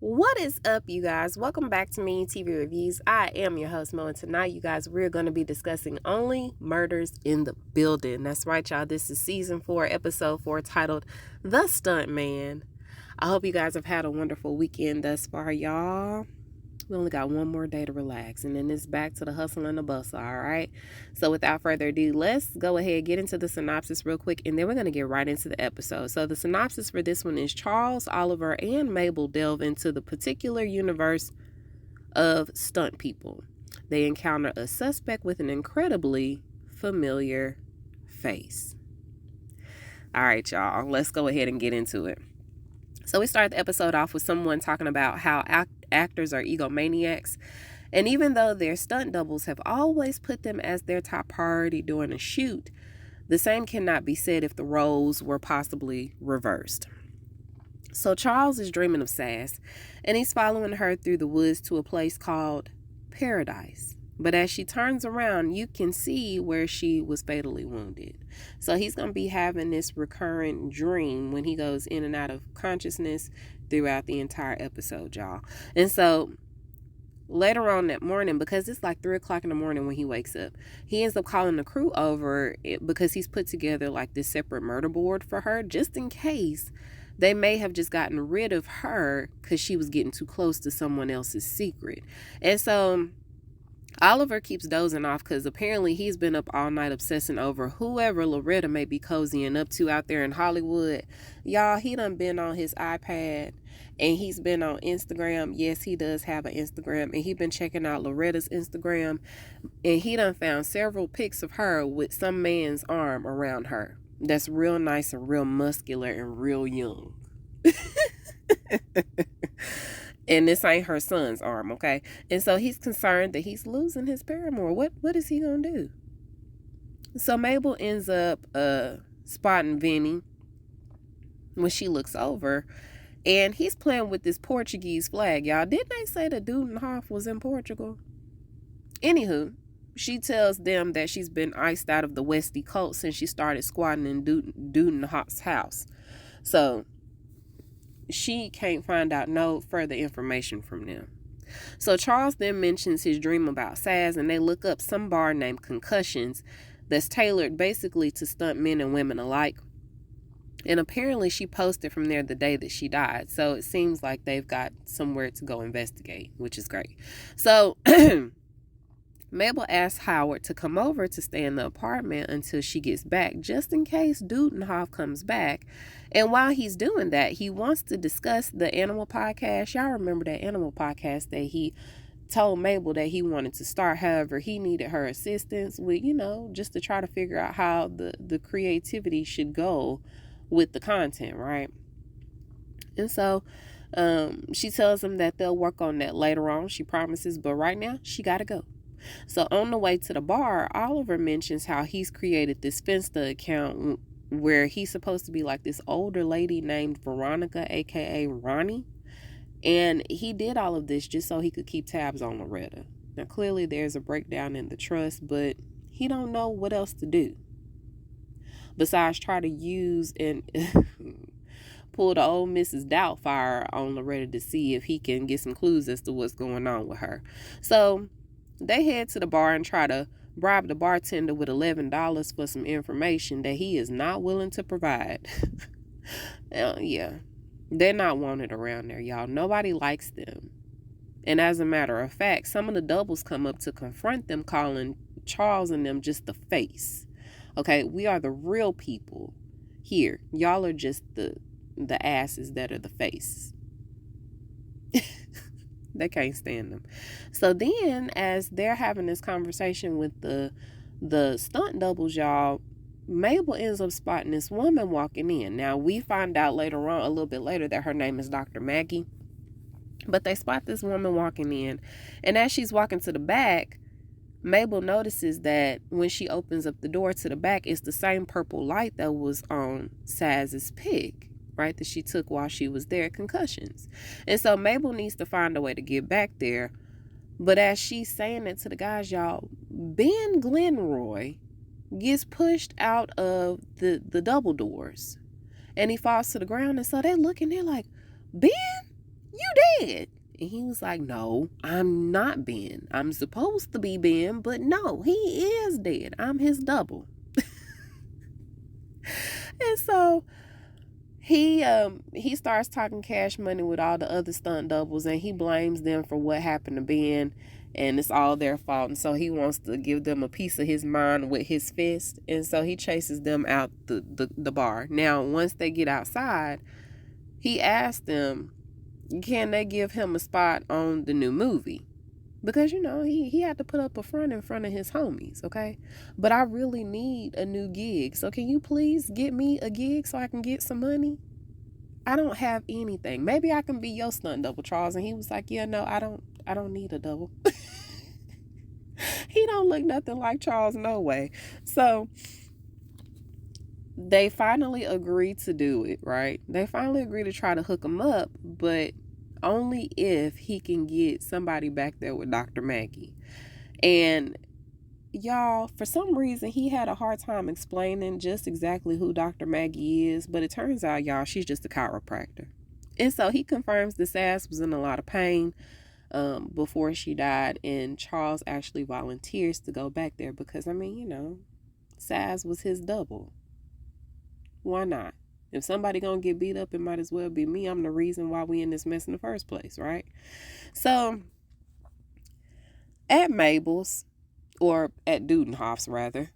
What is up, you guys? Welcome back to Me TV Reviews. I am your host, Mo, and tonight, you guys, we're going to be discussing Only Murders in the Building. That's right, y'all. This is season 4, episode 4, titled The Stunt Man. I hope you guys have had a wonderful weekend thus far, y'all. We only got one more day to relax, and then it's back to the hustle and the bustle, all right? So without further ado, let's go ahead, get into the synopsis real quick, and then we're going to get right into the episode. So the synopsis for this one is Charles, Oliver, and Mabel delve into the particular universe of stunt people. They encounter a suspect with an incredibly familiar face. All right, y'all, let's go ahead and get into it. So we start the episode off with someone talking about how actors are egomaniacs. And even though their stunt doubles have always put them as their top priority during a shoot, the same cannot be said if the roles were possibly reversed. So Charles is dreaming of Sass, and he's following her through the woods to a place called Paradise. But as she turns around, you can see where she was fatally wounded. So he's going to be having this recurrent dream when he goes in and out of consciousness throughout the entire episode, y'all. And so later on that morning, because it's like 3 o'clock in the morning when he wakes up, he ends up calling the crew over because he's put together like this separate murder board for her, just in case they may have just gotten rid of her because she was getting too close to someone else's secret. And so Oliver keeps dozing off because apparently he's been up all night obsessing over whoever Loretta may be cozying up to out there in Hollywood. Y'all, he done been on his iPad and he's been on Instagram. Yes, he does have an Instagram, and he been checking out Loretta's Instagram, and he done found several pics of her with some man's arm around her. That's real nice and real muscular and real young. And this ain't her son's arm, okay? And so he's concerned that he's losing his paramour. What is he gonna do? So Mabel ends up spotting Vinny when she looks over, and he's playing with this Portuguese flag, y'all. Didn't they say that Dudenhoff was in Portugal? Anywho, she tells them that she's been iced out of the Westie cult since she started squatting in Dudenhoff's house. So she can't find out no further information from them. So Charles then mentions his dream about Sass, and they look up some bar named Concussions that's tailored basically to stunt men and women alike. And apparently she posted from there the day that she died. So it seems like they've got somewhere to go investigate, which is great. So Mabel asks Howard to come over to stay in the apartment until she gets back, just in case Dudenhoff comes back. And while he's doing that, he wants to discuss the animal podcast. Y'all remember that animal podcast that he told Mabel that he wanted to start. However, he needed her assistance with, just to try to figure out how the creativity should go with the content, right? And so she tells him that they'll work on that later on. She promises, but right now she got to go. So on the way to the bar, Oliver mentions how he's created this Finsta account where he's supposed to be like this older lady named Veronica, aka Ronnie. And he did all of this just so he could keep tabs on Loretta. Now clearly there's a breakdown in the trust, but he don't know what else to do besides try to use and pull the old Mrs. Doubtfire on Loretta to see if he can get some clues as to what's going on with her. So they head to the bar and try to bribe the bartender with $11 for some information that he is not willing to provide. Yeah, they're not wanted around there, y'all. Nobody likes them. And as a matter of fact, some of the doubles come up to confront them, calling Charles and them just the face. Okay, we are the real people here. Y'all are just the asses that are the face. They can't stand them. So then, as they're having this conversation with the stunt doubles, y'all, Mabel ends up spotting this woman walking in. Now, we find out later on, a little bit later, that her name is Dr. Maggie. But they spot this woman walking in. And as she's walking to the back, Mabel notices that when she opens up the door to the back, it's the same purple light that was on Sass's pig, right, that she took while she was there at Concussions. And so Mabel needs to find a way to get back there. But as she's saying it to the guys, y'all, Ben Glenroy gets pushed out of the double doors. And he falls to the ground. And so they look and they're like, Ben, You dead. And he was like, no, I'm not Ben. I'm supposed to be Ben, but no, he is dead. I'm his double. And so he starts talking Cash Money with all the other stunt doubles, and he blames them for what happened to Ben, and it's all their fault. And so he wants to give them a piece of his mind with his fist, and so he chases them out the bar. Now once they get outside, he asks them, can they give him a spot on the new movie? Because he had to put up a front in front of his homies, okay? But I really need a new gig, so can you please get me a gig so I can get some money? I don't have anything. Maybe I can be your stunt double, Charles. And he was like, yeah, no, I don't need a double. He don't look nothing like Charles, no way. So they finally agree to do it, right? They finally agree to try to hook him up, but only if he can get somebody back there with Dr. Maggie. And y'all, for some reason, he had a hard time explaining just exactly who Dr. Maggie is, but it turns out, y'all, she's just a chiropractor. And so he confirms that Sass was in a lot of pain before she died, and Charles actually volunteers to go back there because, Sass was his double. Why not? If somebody gonna get beat up, it might as well be me. I'm the reason why we in this mess in the first place, right? So at Mabel's, or at Dudenhoff's rather,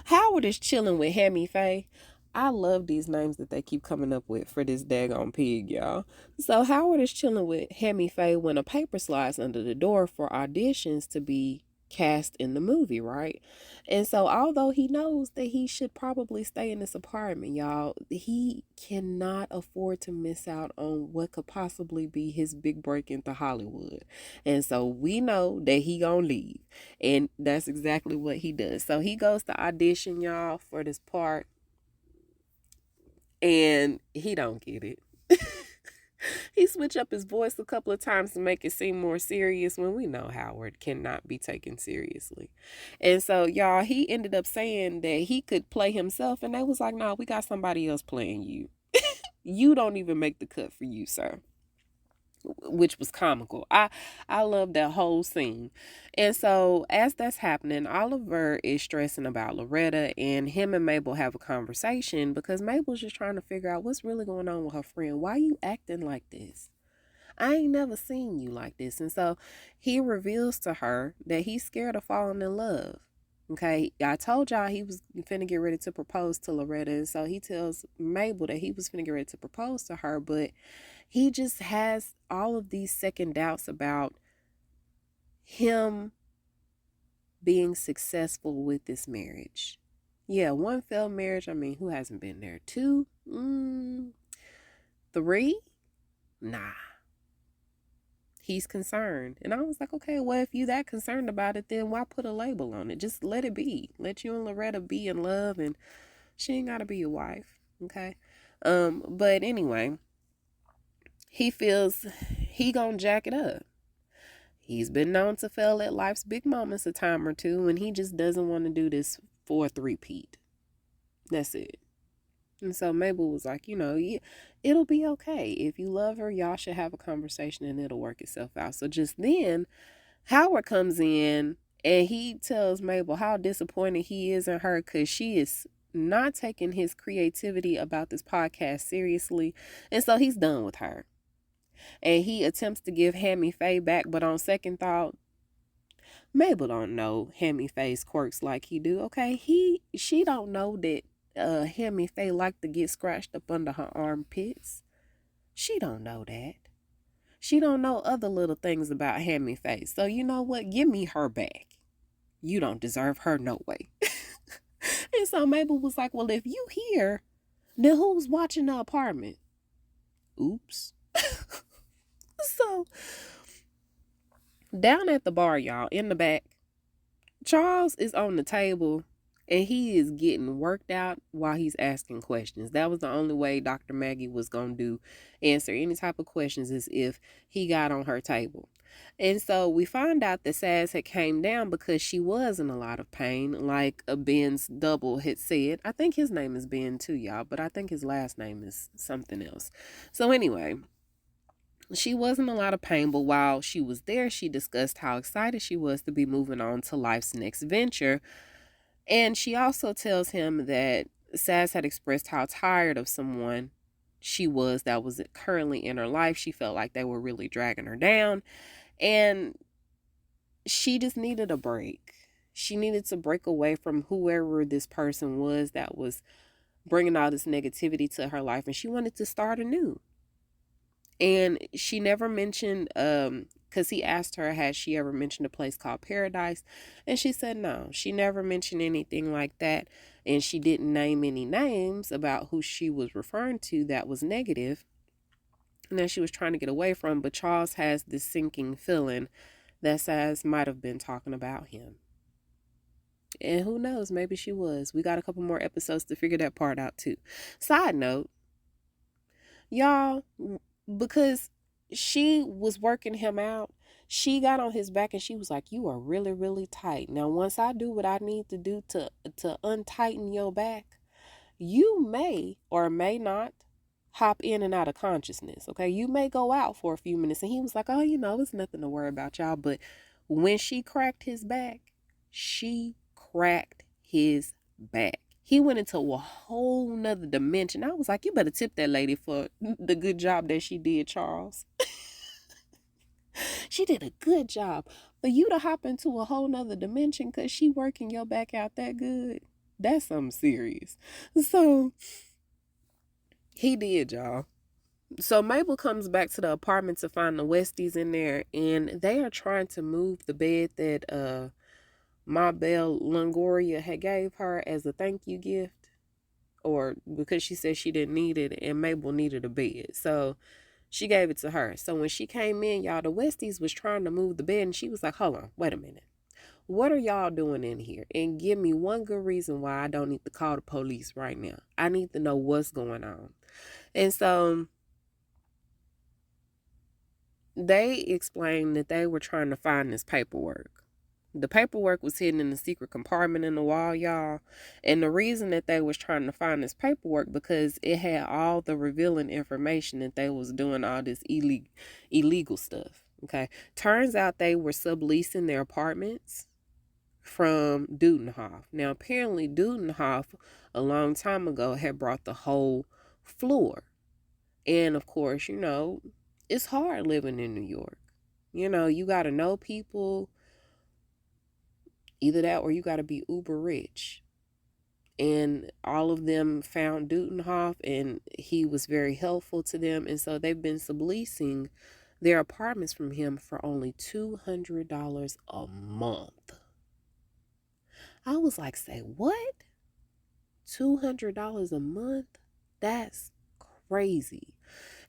Howard is chilling with Hammy Faye. I love these names that they keep coming up with for this daggone pig, y'all. So Howard is chilling with Hammy Faye when a paper slides under the door for auditions to be cast in the movie, right? And so although he knows that he should probably stay in this apartment, y'all, he cannot afford to miss out on what could possibly be his big break into Hollywood. And so we know that he gonna leave. And that's exactly what he does. So he goes to audition, y'all, for this part. And he don't get it. He switched up his voice a couple of times to make it seem more serious when we know Howard cannot be taken seriously. And so, y'all, he ended up saying that he could play himself, and they was like, no, we got somebody else playing you. You don't even make the cut for you, sir. Which was comical. I love that whole scene. And so as that's happening, Oliver is stressing about Loretta, and him and Mabel have a conversation because Mabel's just trying to figure out what's really going on with her friend. Why you acting like this? I ain't never seen you like this. And so he reveals to her that he's scared of falling in love. Okay, I told y'all he was finna get ready to propose to Loretta, and so he tells Mabel that he was finna get ready to propose to her, but he just has all of these second doubts about him being successful with this marriage. Yeah, one failed marriage. I mean, who hasn't been there? Two? Three? Nah. He's concerned. And I was like, okay, well, if you that concerned about it, then why put a label on it? Just let it be. Let you and Loretta be in love, and she ain't gotta be your wife. Okay? But anyway, he feels he gonna jack it up. He's been known to fail at life's big moments a time or two, and he just doesn't want to do this for a three-peat. That's it. And so Mabel was like, it'll be okay. If you love her, y'all should have a conversation and it'll work itself out. So just then, Howard comes in and he tells Mabel how disappointed he is in her because she is not taking his creativity about this podcast seriously. And so he's done with her. And he attempts to give Hammy Faye back, but on second thought, Mabel don't know Hammy Faye's quirks like he do. Okay, she don't know that Hammy Faye like to get scratched up under her armpits. She don't know that. She don't know other little things about Hammy Faye. So you know what? Give me her back. You don't deserve her no way. And so Mabel was like, well, if you here, then who's watching the apartment? Oops. So down at the bar, y'all, in the back, Charles is on the table and he is getting worked out while he's asking questions. That was the only way Dr. Maggie was going to answer any type of questions, is if he got on her table. And so we find out that Sass had came down because she was in a lot of pain, like Ben's double had said. I think his name is Ben too, y'all, but I think his last name is something else. So anyway, She was in a lot of pain, but while she was there, she discussed how excited she was to be moving on to life's next venture. And she also tells him that Saz had expressed how tired of someone she was that was currently in her life. She felt like they were really dragging her down. And she just needed a break. She needed to break away from whoever this person was that was bringing all this negativity to her life. And she wanted to start anew. And she never mentioned, because he asked her, had she ever mentioned a place called Paradise? And she said no, she never mentioned anything like that. And she didn't name any names about who she was referring to that was negative and that she was trying to get away from. But Charles has this sinking feeling that Saz might have been talking about him. And who knows, maybe she was. We got a couple more episodes to figure that part out too. Side note, y'all, because she was working him out, she got on his back and she was like, you are really, really tight. Now, once I do what I need to do to untighten your back, you may or may not hop in and out of consciousness. Okay. You may go out for a few minutes. And he was like, oh, it's nothing to worry about, y'all. But when she cracked his back, she cracked his back. He went into a whole nother dimension. I was like, you better tip that lady for the good job that she did, Charles. She did a good job. For you to hop into a whole nother dimension because she working your back out that good, that's something serious. So he did, y'all. So Mabel comes back to the apartment to find the Westies in there, and they are trying to move the bed that Mabel Longoria had gave her as a thank you gift, or because she said she didn't need it and Mabel needed a bed. So she gave it to her. So when she came in, y'all, the Westies was trying to move the bed and she was like, hold on, wait a minute. What are y'all doing in here? And give me one good reason why I don't need to call the police right now. I need to know what's going on. And so they explained that they were trying to find this paperwork. The paperwork was hidden in a secret compartment in the wall, y'all. And the reason that they was trying to find this paperwork because it had all the revealing information that they was doing all this illegal stuff. Okay. Turns out they were subleasing their apartments from Dudenhoff. Now, apparently Dudenhoff a long time ago had brought the whole floor. And of course, it's hard living in New York. You got to know people. Either that or you got to be uber rich. And all of them found Dudenhoff and he was very helpful to them. And so they've been subleasing their apartments from him for only $200 a month. I was like, say what? $200 a month? That's crazy.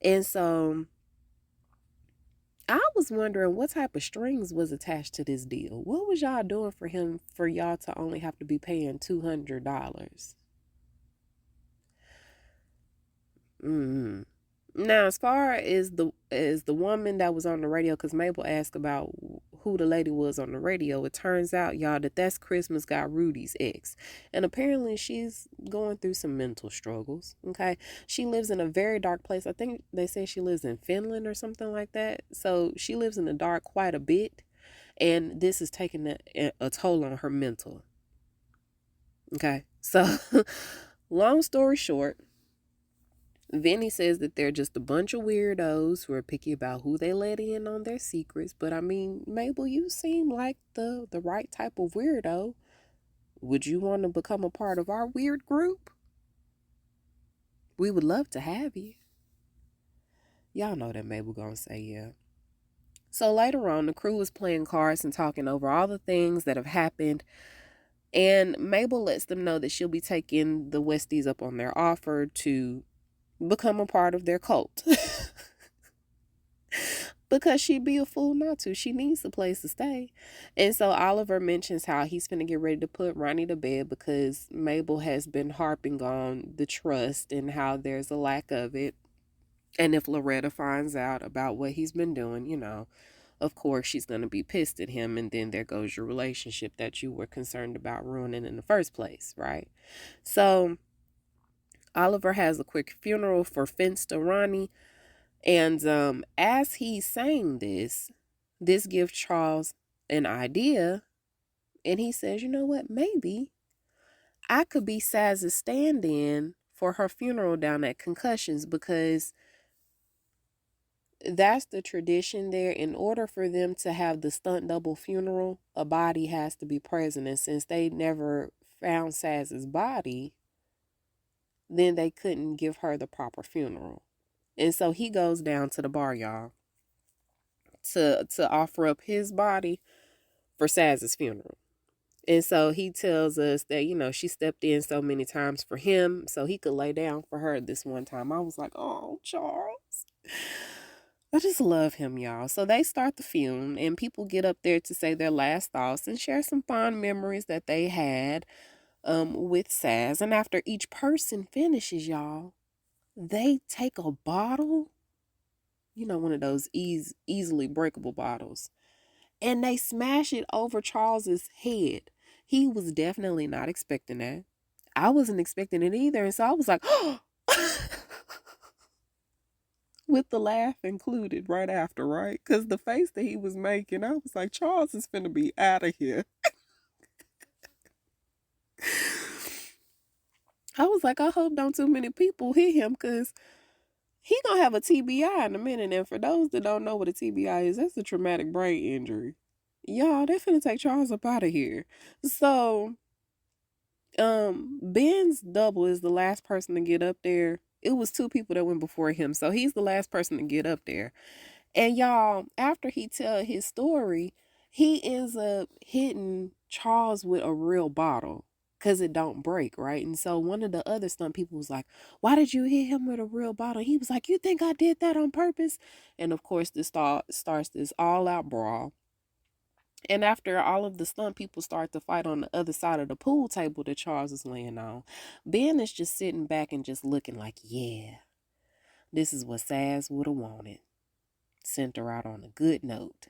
And so I was wondering what type of strings was attached to this deal. What was y'all doing for him for y'all to only have to be paying $200? Now, as far as the woman that was on the radio, because Mabel asked about who the lady was on the radio, it turns out, y'all, that's Christmas got Rudy's ex. And apparently she's going through some mental struggles, okay? She lives in a very dark place. I think they say she lives in Finland or something like that. So she lives in the dark quite a bit. And this is taking a toll on her mental. Okay? So, long story short, Vinny says that they're just a bunch of weirdos who are picky about who they let in on their secrets. But I mean, Mabel, you seem like the right type of weirdo. Would you want to become a part of our weird group? We would love to have you. Y'all know that Mabel gonna say yeah. So later on, the crew is playing cards and talking over all the things that have happened. And Mabel lets them know that she'll be taking the Westies up on their offer to become a part of their cult. Because she'd be a fool not to. She needs a place to stay. And so Oliver mentions how he's finna get ready to put Ronnie to bed because Mabel has been harping on the trust and how there's a lack of it. And if Loretta finds out about what he's been doing, of course she's going to be pissed at him. And then there goes your relationship that you were concerned about ruining in the first place, right? So Oliver has a quick funeral for Finsta Ronnie. And as he's saying this gives Charles an idea. And he says, you know what, maybe I could be Saz's stand-in for her funeral down at Concussions, because that's the tradition there. In order for them to have the stunt double funeral, a body has to be present. And since they never found Saz's body, then they couldn't give her the proper funeral. And so he goes down to the bar, y'all, to offer up his body for Saz's funeral. And so he tells us that, she stepped in so many times for him so he could lay down for her this one time. I was like, oh, Charles. I just love him, y'all. So they start the funeral, and people get up there to say their last thoughts and share some fond memories that they had with Saz. And after each person finishes, y'all, they take a bottle, one of those easily breakable bottles, and they smash it over Charles's head. He was definitely not expecting that. I wasn't expecting it either. And so I was like, oh, with the laugh included right after, right? Because the face that he was making, I was like, Charles is finna be out of here. I was like, I hope don't too many people hit him, because he gonna have a TBI in a minute. And for those that don't know what a TBI is, that's a traumatic brain injury. Y'all, they finna take Charles up out of here. So Ben's double is the last person to get up there. It was two people that went before him, so he's the last person to get up there. And y'all, after he tell his story, he ends up hitting Charles with a real bottle, because it don't break, right? And so one of the other stunt people was like, why did you hit him with a real bottle? He was like, you think I did that on purpose? And of course, this starts this all-out brawl. And after all of the stunt people start to fight on the other side of the pool table that Charles is laying on, Ben is just sitting back and just looking like, yeah, this is what Saz would have wanted. Sent her out on a good note.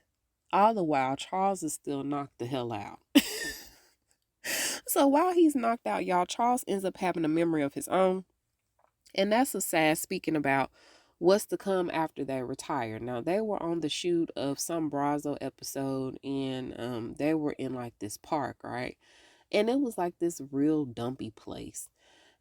All the while, Charles is still knocked the hell out. So while he's knocked out, y'all, Charles ends up having a memory of his own. And that's a Saz speaking about what's to come after they retire. Now, they were on the shoot of some Brazo episode, and they were in like this park, right? And it was like this real dumpy place.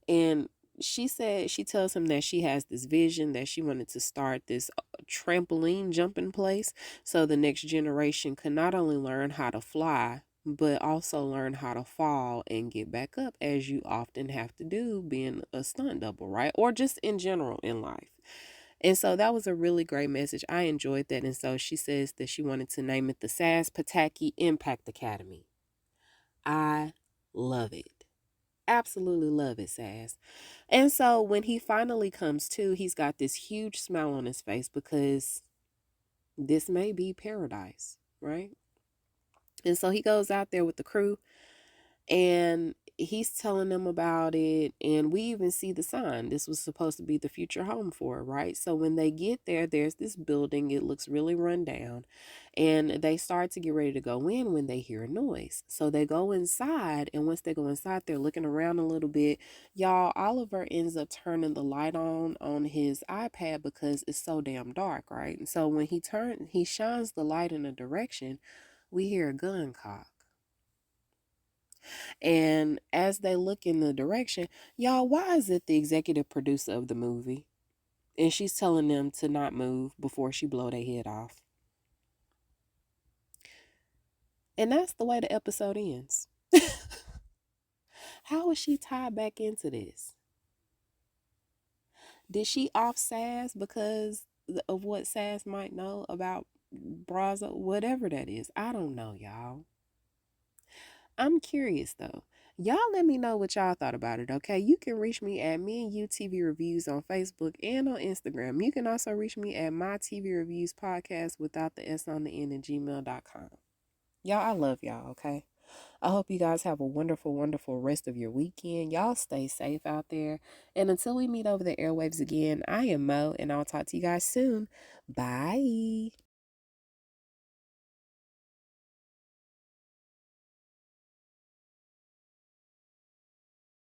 And she tells him that she has this vision that she wanted to start this trampoline jumping place, so the next generation could not only learn how to fly, but also learn how to fall and get back up, as you often have to do being a stunt double, right? Or just in general in life. And so that was a really great message. I enjoyed that. And so she says that she wanted to name it the Saz Pataki Impact Academy. I love it. Absolutely love it, Saz. And so when he finally comes to, he's got this huge smile on his face, because this may be paradise, right? And so he goes out there with the crew, and he's telling them about it. And we even see the sign. This was supposed to be the future home for her, right? So when they get there, there's this building. It looks really run down. And they start to get ready to go in when they hear a noise. So they go inside. And once they go inside, they're looking around a little bit. Y'all, Oliver ends up turning the light on his iPad, because it's so damn dark, right? And so when he shines the light in a direction, we hear a gun cock. And as they look in the direction, y'all, why is it the executive producer of the movie? And she's telling them to not move before she blow their head off. And that's the way the episode ends. How is she tied back into this? Did she off Saz because of what Saz might know about Brazo? Whatever that is. I don't know, y'all. I'm curious though. Y'all let me know what y'all thought about it, okay? You can reach me at Me and You TV Reviews on Facebook and on Instagram. You can also reach me at My TV Reviews Podcast without the S on the end at gmail.com. Y'all, I love y'all, okay? I hope you guys have a wonderful, wonderful rest of your weekend. Y'all stay safe out there. And until we meet over the airwaves again, I am Mo, and I'll talk to you guys soon. Bye.